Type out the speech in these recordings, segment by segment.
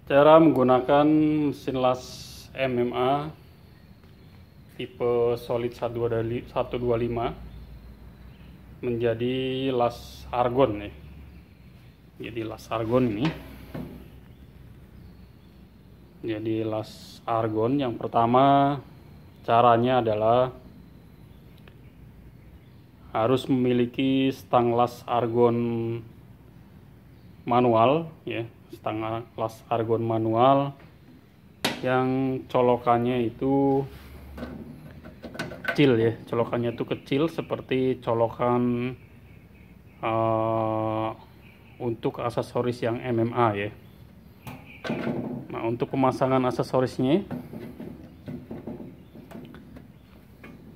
Cara menggunakan mesin las MMA tipe solid 125 menjadi las argon nih. Jadi las argon ini. Jadi las argon yang pertama caranya adalah harus memiliki stang las argon manual ya, stang las argon manual yang colokannya itu kecil ya, colokannya itu kecil seperti colokan untuk aksesoris yang MMA ya. Nah, untuk pemasangan aksesorisnya,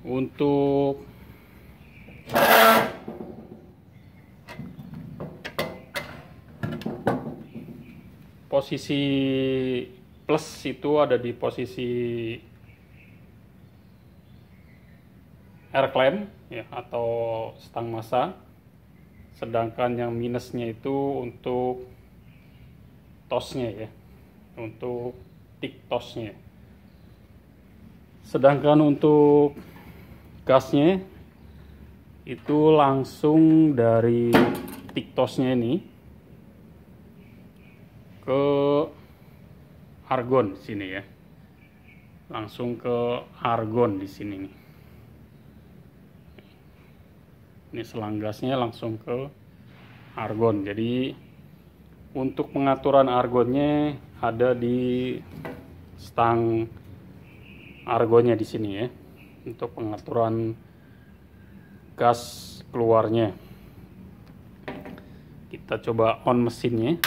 untuk posisi plus itu ada di posisi air clamp ya, atau stang massa, sedangkan yang minusnya itu untuk tosnya ya, untuk tik tosnya. Sedangkan untuk gasnya itu langsung dari tik tosnya ini ke argon di sini ya, langsung ke argon di sini nih. Ini selang gasnya langsung ke argon. Jadi untuk pengaturan argonnya ada di stang argonnya di sini ya, untuk pengaturan gas keluarnya. Kita coba on mesinnya.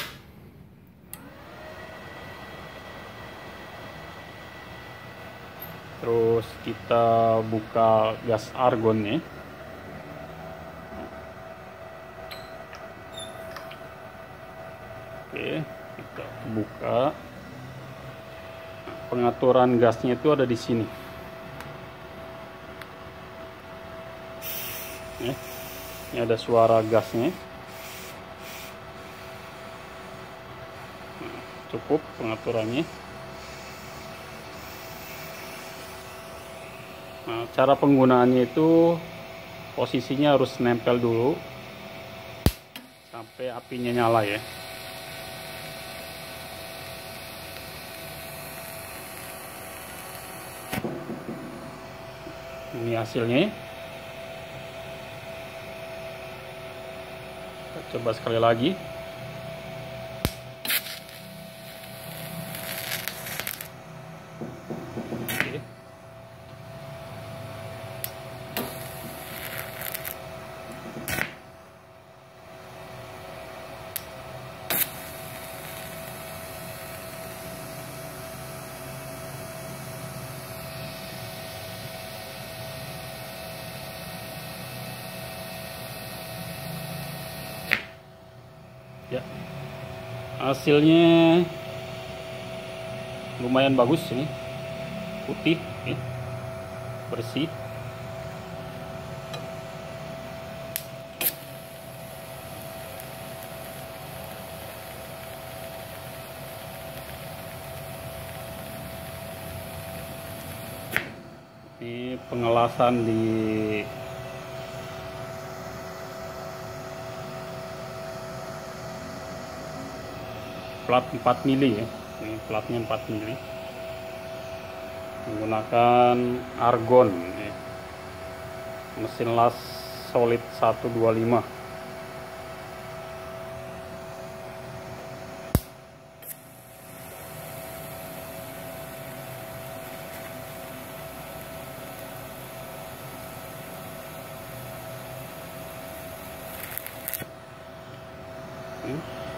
Terus kita buka gas argonnya. Oke, kita buka. Pengaturan gasnya itu ada di sini. Ini ada suara gasnya. Cukup pengaturannya. Nah, cara penggunaannya itu posisinya harus nempel dulu sampai apinya nyala ya. Ini hasilnya. Kita coba sekali lagi. Oke. Ya, hasilnya lumayan bagus ini, putih ya, bersih. Ini pengelasan di plat 4 mili ya. Ini platnya 4 mili. Menggunakan argon ya. Mesin las solid 125.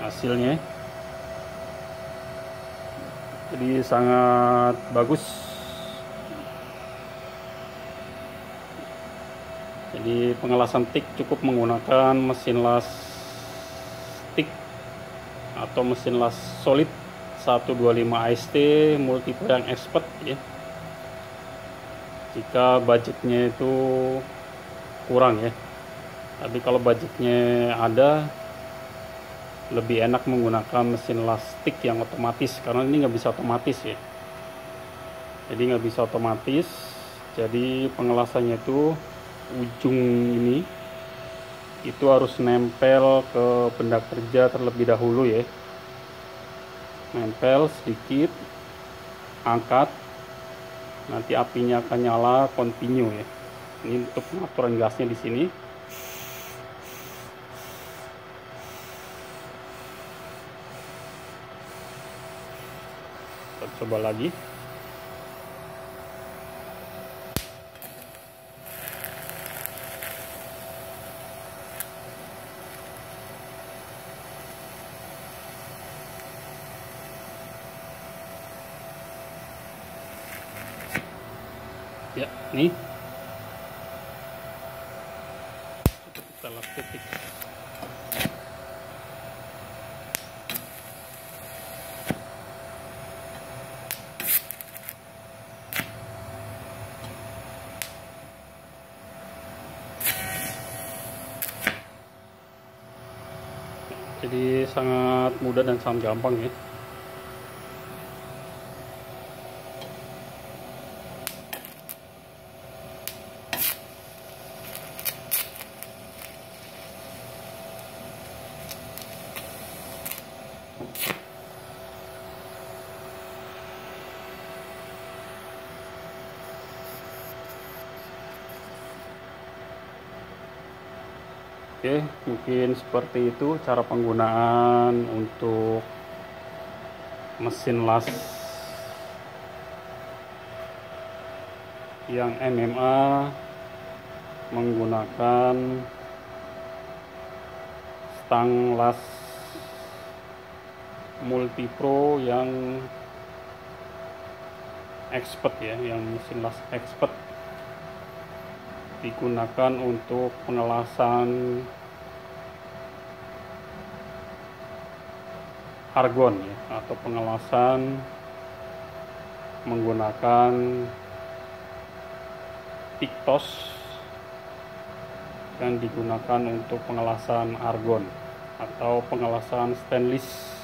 Hasilnya jadi sangat bagus. Jadi pengelasan tik cukup menggunakan mesin las tik atau mesin las solid 125 AST multiple yang expert ya. Jika budgetnya itu kurang ya, tapi kalau budgetnya ada, lebih enak menggunakan mesin las stick yang otomatis, karena ini nggak bisa otomatis ya. Jadi nggak bisa otomatis, jadi pengelasannya itu ujung ini itu harus nempel ke benda kerja terlebih dahulu ya. Nempel sedikit, angkat, nanti apinya akan nyala continue ya. Ini untuk pengaturan gasnya di sini. Kita coba lagi. Ya, nih kita las titik. Jadi sangat mudah dan sangat gampang ya. Oke, mungkin seperti itu cara penggunaan untuk mesin las yang MMA menggunakan stang las multipro yang expert ya, yang mesin las expert, digunakan untuk pengelasan argon ya, atau pengelasan menggunakan Pictos yang digunakan untuk pengelasan argon atau pengelasan stainless.